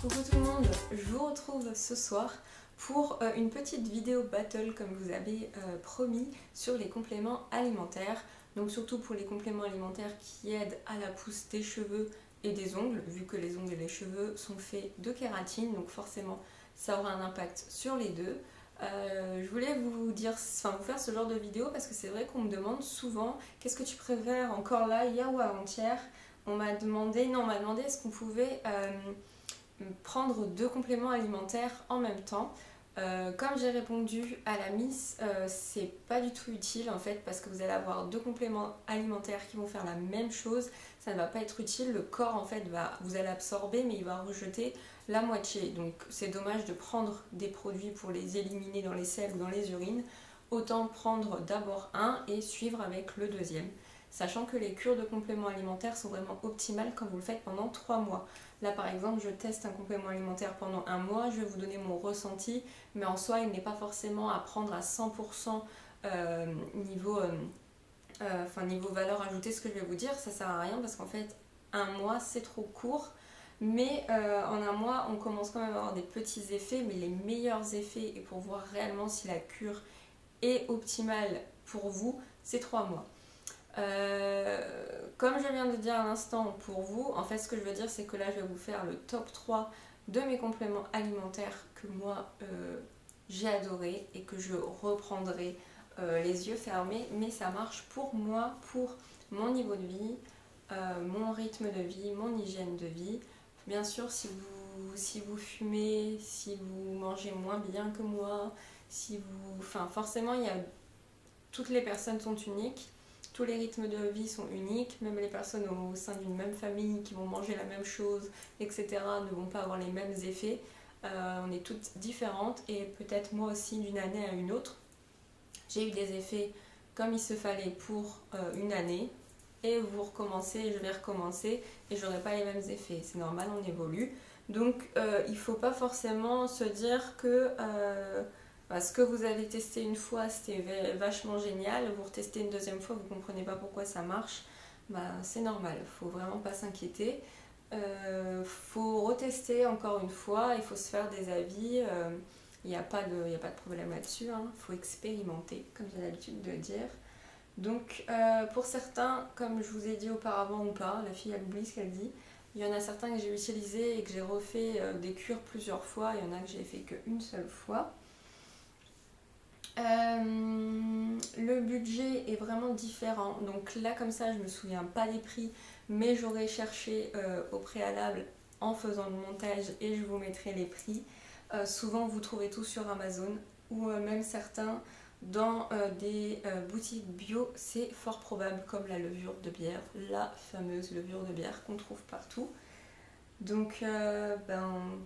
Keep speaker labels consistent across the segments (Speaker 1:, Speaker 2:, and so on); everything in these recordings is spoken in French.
Speaker 1: Coucou tout le monde, je vous retrouve ce soir pour une petite vidéo battle comme vous avez promis sur les compléments alimentaires. Donc surtout pour les compléments alimentaires qui aident à la pousse des cheveux et des ongles, vu que les ongles et les cheveux sont faits de kératine, donc forcément ça aura un impact sur les deux. Je voulais vous faire ce genre de vidéo parce que c'est vrai qu'on me demande souvent qu'est-ce que tu préfères encore là, hier ou avant-hier. On m'a demandé est-ce qu'on pouvait prendre deux compléments alimentaires en même temps. Comme j'ai répondu à la Miss, c'est pas du tout utile en fait parce que vous allez avoir deux compléments alimentaires qui vont faire la même chose, ça ne va pas être utile, le corps en fait vous allez absorber mais il va rejeter la moitié, donc c'est dommage de prendre des produits pour les éliminer dans les selles ou dans les urines, autant prendre d'abord un et suivre avec le deuxième. Sachant que les cures de compléments alimentaires sont vraiment optimales quand vous le faites pendant 3 mois. Là par exemple je teste un complément alimentaire pendant un mois, je vais vous donner mon ressenti, mais en soi il n'est pas forcément à prendre à 100% niveau valeur ajoutée ce que je vais vous dire, ça sert à rien parce qu'en fait un mois c'est trop court, mais en un mois on commence quand même à avoir des petits effets, mais les meilleurs effets et pour voir réellement si la cure est optimale pour vous, c'est 3 mois. Comme je viens de dire à l'instant pour vous, en fait ce que je veux dire c'est que là je vais vous faire le top 3 de mes compléments alimentaires que moi j'ai adoré et que je reprendrai les yeux fermés, mais ça marche pour moi, pour mon niveau de vie, mon rythme de vie, mon hygiène de vie. Bien sûr si vous fumez, si vous mangez moins bien que moi, forcément toutes les personnes sont uniques. Tous les rythmes de vie sont uniques, même les personnes au sein d'une même famille qui vont manger la même chose, etc. ne vont pas avoir les mêmes effets. On est toutes différentes et peut-être moi aussi d'une année à une autre. J'ai eu des effets comme il se fallait pour une année et vous recommencez, je vais recommencer et j'aurai pas les mêmes effets. C'est normal, on évolue. Donc il ne faut pas forcément se dire que ce que vous avez testé une fois c'était vachement génial, vous retestez une deuxième fois, vous ne comprenez pas pourquoi ça marche, c'est normal, il ne faut vraiment pas s'inquiéter. Faut retester encore une fois, il faut se faire des avis, il n'y a pas de problème là-dessus, il faut expérimenter comme j'ai l'habitude de dire. Donc pour certains, comme je vous ai dit auparavant ou pas, la fille elle oublie ce qu'elle dit, il y en a certains que j'ai utilisés et que j'ai refait des cures plusieurs fois, il y en a que j'ai fait qu'une seule fois. Le budget est vraiment différent, donc là comme ça je me souviens pas des prix, mais j'aurais cherché au préalable en faisant le montage et je vous mettrai les prix. Souvent vous trouvez tout sur Amazon ou même certains dans des boutiques bio, c'est fort probable, comme la levure de bière, la fameuse levure de bière qu'on trouve partout. Donc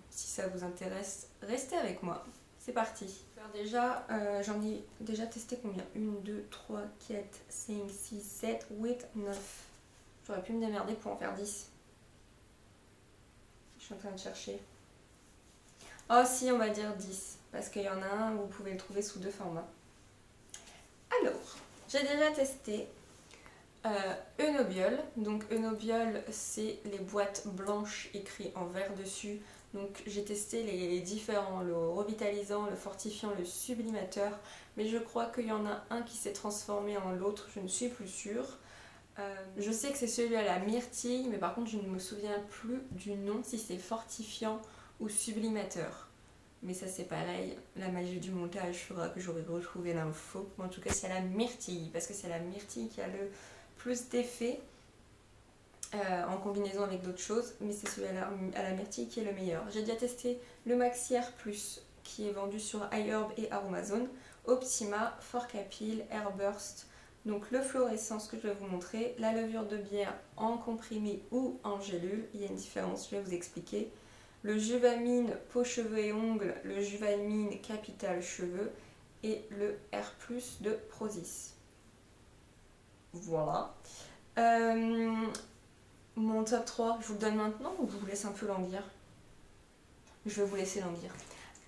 Speaker 1: si ça vous intéresse, restez avec moi. C'est parti. Déjà, j'en ai déjà testé combien? 1, 2, 3, 4, 5, 6, 7, 8, 9. J'aurais pu me démerder pour en faire 10. Je suis en train de chercher. Oh si, on va dire 10. Parce qu'il y en a un, vous pouvez le trouver sous deux formats. Alors, j'ai déjà testé Eunobiol. Donc Eunobiol, c'est les boîtes blanches écrites en vert dessus. Donc j'ai testé les différents, le revitalisant, le fortifiant, le sublimateur, mais je crois qu'il y en a un qui s'est transformé en l'autre, je ne suis plus sûre. Je sais que c'est celui à la myrtille, mais par contre je ne me souviens plus du nom, si c'est fortifiant ou sublimateur. Mais ça c'est pareil, la magie du montage fera que j'aurai retrouvé l'info. En tout cas c'est à la myrtille, parce que c'est la myrtille qui a le plus d'effet. En combinaison avec d'autres choses, mais c'est celui à la myrtille qui est le meilleur. J'ai déjà testé le Maxi Air Plus qui est vendu sur iHerb et Aromazone, Optima, Forcapil, Airburst, donc le fluorescence que je vais vous montrer, la levure de bière en comprimé ou en gélule, il y a une différence, je vais vous expliquer, le Juvamine peau, cheveux et ongles, le Juvamine Capital cheveux et le Air Plus de Prozis. Voilà. Mon top 3, je vous le donne maintenant ou je vous laisse un peu languir? Je vais vous laisser languir.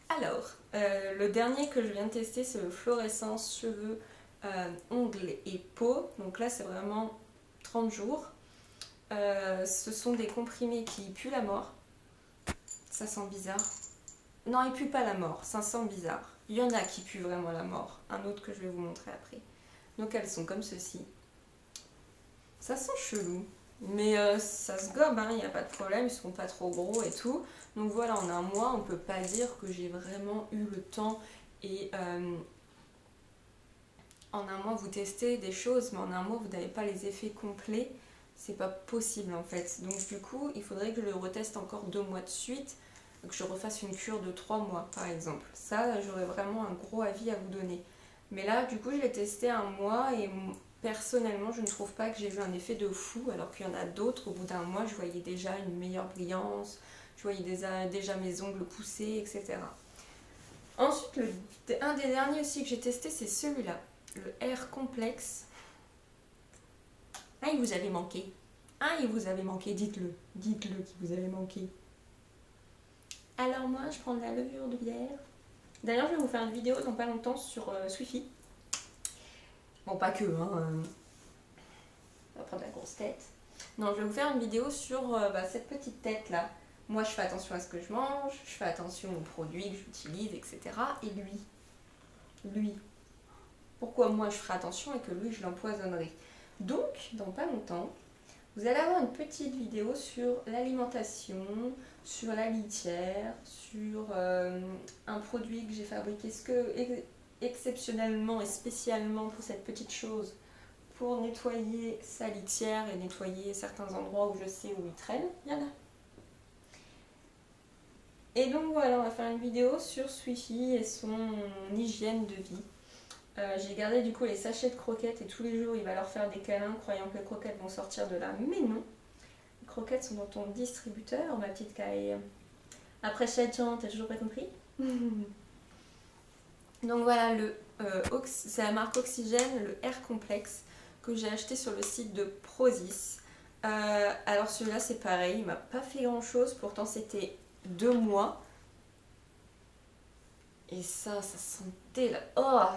Speaker 1: Alors, le dernier que je viens de tester, c'est le fluorescence cheveux, ongles et peau. Donc là, c'est vraiment 30 jours. Ce sont des comprimés qui puent la mort. Ça sent bizarre. Non, il pue pas la mort, ça sent bizarre. Il y en a qui puent vraiment la mort. Un autre que je vais vous montrer après. Donc elles sont comme ceci. Ça sent chelou. Mais ça se gobe, il n'y a pas de problème, ils sont pas trop gros et tout. Donc voilà, en un mois, on peut pas dire que j'ai vraiment eu le temps et en un mois vous testez des choses, mais en un mois vous n'avez pas les effets complets. C'est pas possible en fait. Donc du coup, il faudrait que je le reteste encore 2 mois de suite, que je refasse une cure de 3 mois par exemple. Ça, j'aurais vraiment un gros avis à vous donner. Mais là, du coup, je l'ai testé un mois et personnellement, je ne trouve pas que j'ai vu un effet de fou, alors qu'il y en a d'autres. Au bout d'un mois, je voyais déjà une meilleure brillance, je voyais déjà mes ongles poussés, etc. Ensuite, un des derniers aussi que j'ai testé, c'est celui-là, le Air Complex. Ah, il vous avait manqué. Ah, il vous avait manqué, dites-le. Dites-le qu'il vous avait manqué. Alors moi, je prends de la levure de bière. D'ailleurs, je vais vous faire une vidéo dans pas longtemps sur Swifi. Bon, pas que, on va prendre la grosse tête. Non, je vais vous faire une vidéo sur cette petite tête-là. Moi, je fais attention à ce que je mange, je fais attention aux produits que j'utilise, etc. Et lui, pourquoi moi je ferai attention et que lui, je l'empoisonnerai. Donc, dans pas longtemps, vous allez avoir une petite vidéo sur l'alimentation, sur la litière, sur un produit que j'ai fabriqué exceptionnellement et spécialement pour cette petite chose, pour nettoyer sa litière et nettoyer certains endroits où je sais où il traîne. Il y en a. Et donc voilà, on va faire une vidéo sur Swifi et son hygiène de vie. J'ai gardé du coup les sachets de croquettes et tous les jours il va leur faire des câlins croyant que les croquettes vont sortir de là, mais non. Les croquettes sont dans ton distributeur, ma petite Caille. Après 7 ans, t'as toujours pas compris? Donc voilà, c'est la marque Oxygène, le Air Complex, que j'ai acheté sur le site de Prozis. Alors celui-là c'est pareil, il m'a pas fait grand chose, pourtant c'était 2 mois. Et ça sentait là. Oh!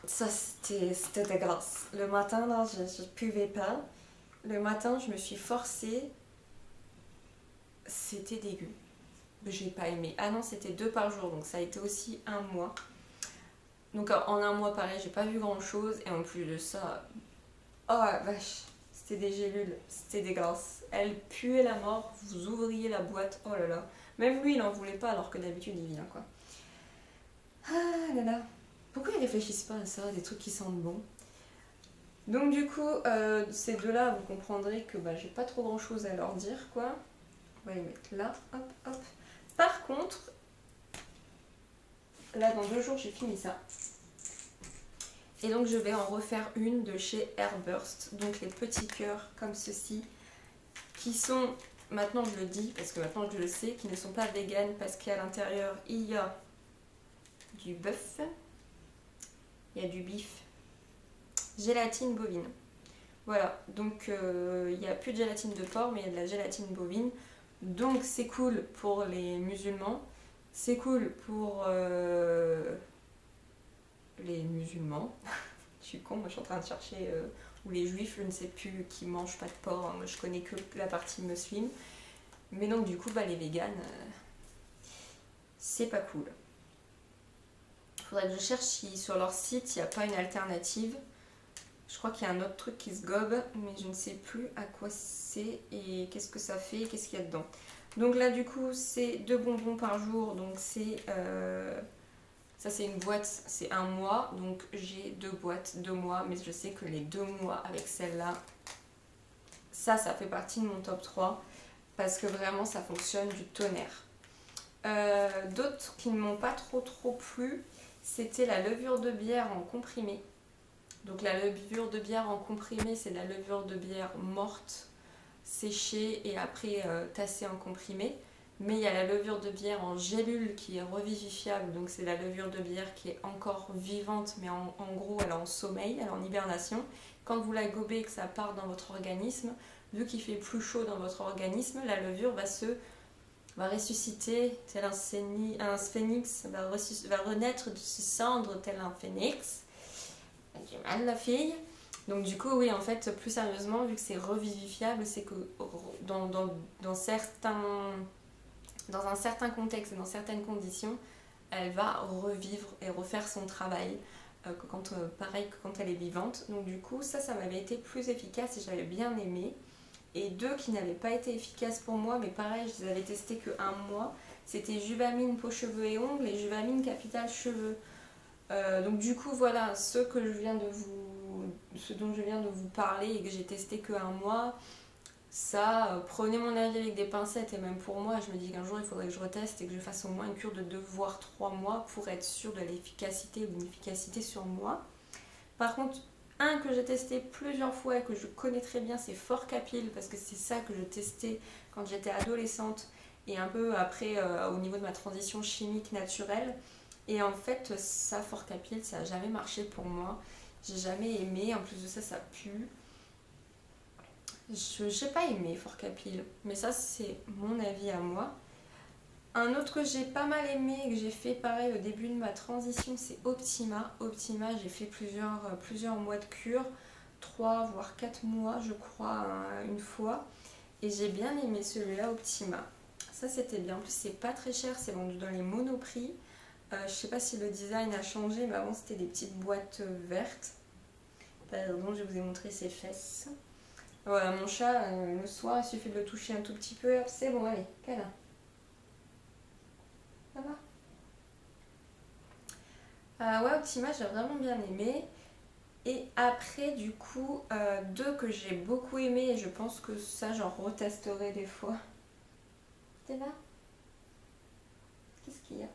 Speaker 1: Ça c'était dégueulasse. Le matin là, je pouvais pas. Le matin, je me suis forcée. C'était dégueu. J'ai pas aimé. Ah non, c'était 2 par jour, donc ça a été aussi 1 mois. Donc en 1 mois, pareil, j'ai pas vu grand chose. Et en plus de ça, oh vache, c'était des gélules, c'était dégueulasse. Elle puait la mort, vous ouvriez la boîte, oh là là. Même lui, il en voulait pas, alors que d'habitude, il vient quoi. Ah là là. Pourquoi ils réfléchissent pas à ça, des trucs qui sentent bon? Donc du coup, ces deux-là, vous comprendrez que j'ai pas trop grand chose à leur dire quoi. On va les mettre là, hop, hop. Par contre, là dans 2 jours j'ai fini ça. Et donc je vais en refaire une de chez Airburst. Donc les petits cœurs comme ceci, qui sont, maintenant je le dis, parce que maintenant je le sais, qui ne sont pas véganes parce qu'à l'intérieur il y a du bœuf, il y a du bif, gélatine bovine. Voilà, donc il n'y a plus de gélatine de porc, mais il y a de la gélatine bovine. Donc c'est cool pour les musulmans, c'est cool pour les musulmans. Je suis con, moi je suis en train de chercher, ou les juifs, je ne sais plus, qui mangent pas de porc, moi je connais que la partie musulmane. Mais donc du coup, les véganes, c'est pas cool. Il faudrait que je cherche si sur leur site il n'y a pas une alternative. Je crois qu'il y a un autre truc qui se gobe, mais je ne sais plus à quoi c'est et qu'est-ce que ça fait, qu'est-ce qu'il y a dedans. Donc là du coup c'est 2 bonbons par jour, donc c'est ça c'est une boîte, c'est 1 mois, donc j'ai 2 boîtes, 2 mois, mais je sais que les 2 mois avec celle-là, ça fait partie de mon top 3, parce que vraiment ça fonctionne du tonnerre. D'autres qui ne m'ont pas trop plu, c'était la levure de bière en comprimé. Donc la levure de bière en comprimé, c'est la levure de bière morte, séchée et après tassée en comprimé. Mais il y a la levure de bière en gélule qui est revivifiable, donc c'est la levure de bière qui est encore vivante, mais en gros elle est en sommeil, elle est en hibernation. Quand vous la gobez et que ça part dans votre organisme, vu qu'il fait plus chaud dans votre organisme, la levure va ressusciter tel un phénix, va renaître de ses cendres tel un phénix. J'ai mal la fille. Donc du coup oui, en fait, plus sérieusement, vu que c'est revivifiable, c'est que dans certains dans un certain contexte et dans certaines conditions, elle va revivre et refaire son travail, pareil que quand elle est vivante. Donc du coup, ça m'avait été plus efficace et j'avais bien aimé. Et deux qui n'avaient pas été efficaces pour moi, mais pareil, je les avais testés que un mois, c'était Juvamine peau, cheveux et ongles et Juvamine Capital cheveux. Donc du coup, voilà, ce dont je viens de vous parler et que j'ai testé que un mois, ça, prenez mon avis avec des pincettes. Et même pour moi, je me dis qu'un jour il faudrait que je reteste et que je fasse au moins une cure de 2 voire 3 mois pour être sûre de l'efficacité ou de l'efficacité sur moi. Par contre, un que j'ai testé plusieurs fois et que je connais très bien, c'est Forcapil, parce que c'est ça que je testais quand j'étais adolescente et un peu après au niveau de ma transition chimique naturelle. Et en fait, ça, Forcapil, ça n'a jamais marché pour moi. J'ai jamais aimé, en plus de ça, ça pue. Je n'ai pas aimé Forcapil, mais ça c'est mon avis à moi. Un autre que j'ai pas mal aimé et que j'ai fait pareil au début de ma transition, c'est Optima. Optima, j'ai fait plusieurs mois de cure, 3 voire 4 mois je crois une fois. Et j'ai bien aimé celui-là, Optima. Ça c'était bien, en plus c'est pas très cher, c'est vendu dans les Monoprix. Je sais pas si le design a changé, mais avant c'était des petites boîtes vertes. Pardon, je vous ai montré ses fesses. Voilà, mon chat, le soir, il suffit de le toucher un tout petit peu, c'est bon, allez, câlin. Ça va? Ouais, Optima, j'ai vraiment bien aimé. Et après, du coup, deux que j'ai beaucoup aimé, et je pense que ça, j'en retesterai des fois. T'es là? Qu'est-ce qu'il y a?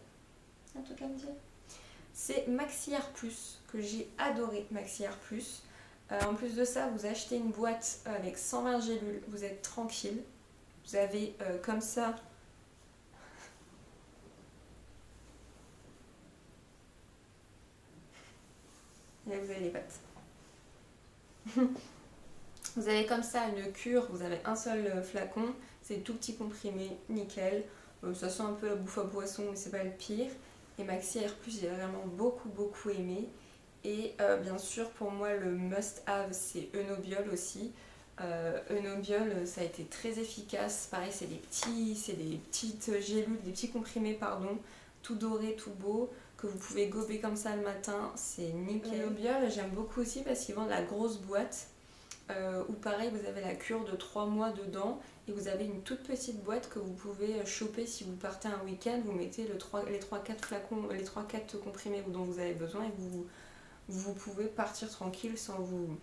Speaker 1: Un truc à me dire? C'est Maxiaire Plus, que j'ai adoré, Maxiaire Plus. En plus de ça, vous achetez une boîte avec 120 gélules, vous êtes tranquille. Vous avez comme ça... Et là, vous avez les pattes. Vous avez comme ça une cure, vous avez un seul flacon, c'est tout petit comprimé, nickel. Ça sent un peu la bouffe à boisson, mais c'est pas le pire. Et Maxiaire Plus, j'ai vraiment beaucoup aimé. Et bien sûr, pour moi, le must-have, c'est Eunobiol aussi. Eunobiol, ça a été très efficace. Pareil, c'est des petites gélules, des petits comprimés, pardon, tout doré, tout beau, que vous pouvez gober comme ça le matin. C'est nickel. Eunobiol, j'aime beaucoup aussi parce qu'ils vendent la grosse boîte. Où pareil, vous avez la cure de 3 mois dedans. Et vous avez une toute petite boîte que vous pouvez choper si vous partez un week-end. Vous mettez les 3-4 flacons, les 3-4 comprimés dont vous avez besoin et vous pouvez partir tranquille sans vous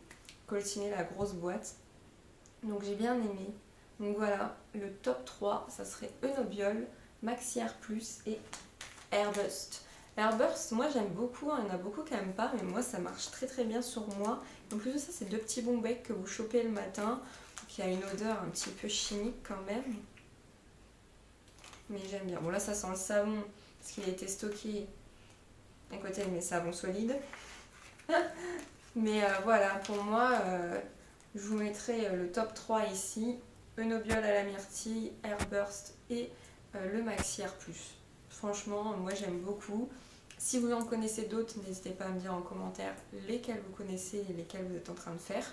Speaker 1: coltiner la grosse boîte. Donc j'ai bien aimé. Donc voilà, le top 3, ça serait Eunobiol, Maxiaire Plus et Airburst. Airburst, moi j'aime beaucoup, il y en a beaucoup qui n'aiment pas, mais moi ça marche très bien sur moi. En plus de ça, c'est 2 petits bons becs que vous chopez le matin, qui a une odeur un petit peu chimique quand même. Mais j'aime bien. Bon là ça sent le savon, parce qu'il a été stocké à côté de mes savons solides. Mais voilà, pour moi, je vous mettrai le top 3 ici. Eunobiol à la myrtille, Airburst et le Maxiaire Plus. Franchement, moi j'aime beaucoup. Si vous en connaissez d'autres, n'hésitez pas à me dire en commentaire lesquels vous connaissez et lesquels vous êtes en train de faire.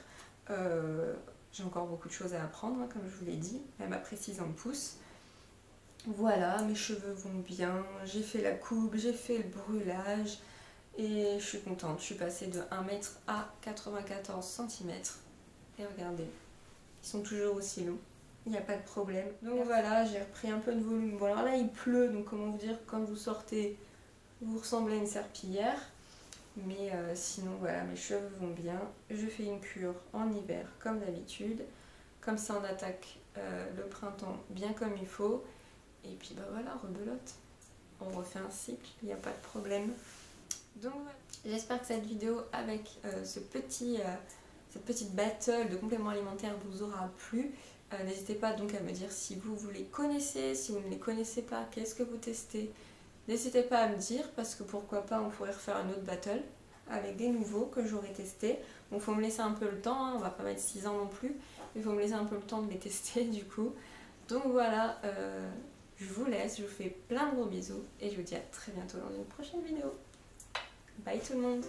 Speaker 1: J'ai encore beaucoup de choses à apprendre, hein, comme je vous l'ai dit, même après 6 ans de pouce. Voilà, mes cheveux vont bien, j'ai fait la coupe, j'ai fait le brûlage. Et je suis contente, je suis passée de 1 mètre à 94 cm. Et regardez, ils sont toujours aussi longs, il n'y a pas de problème. Donc voilà, j'ai repris un peu de volume. Bon alors là il pleut, donc comment vous dire, quand vous sortez, vous ressemblez à une serpillière. Mais sinon voilà, mes cheveux vont bien. Je fais une cure en hiver comme d'habitude. Comme ça on attaque le printemps bien comme il faut. Et puis bah voilà, rebelote. On refait un cycle, il n'y a pas de problème. Donc voilà, j'espère que cette vidéo avec cette petite battle de compléments alimentaires vous aura plu. N'hésitez pas donc à me dire si vous les connaissez, si vous ne les connaissez pas, qu'est-ce que vous testez. N'hésitez pas à me dire parce que pourquoi pas on pourrait refaire un autre battle avec des nouveaux que j'aurais testés. Bon, faut me laisser un peu le temps, hein, on va pas mettre 6 ans non plus, mais il faut me laisser un peu le temps de les tester du coup. Donc voilà, je vous laisse, je vous fais plein de gros bisous et je vous dis à très bientôt dans une prochaine vidéo. Bye tout le monde!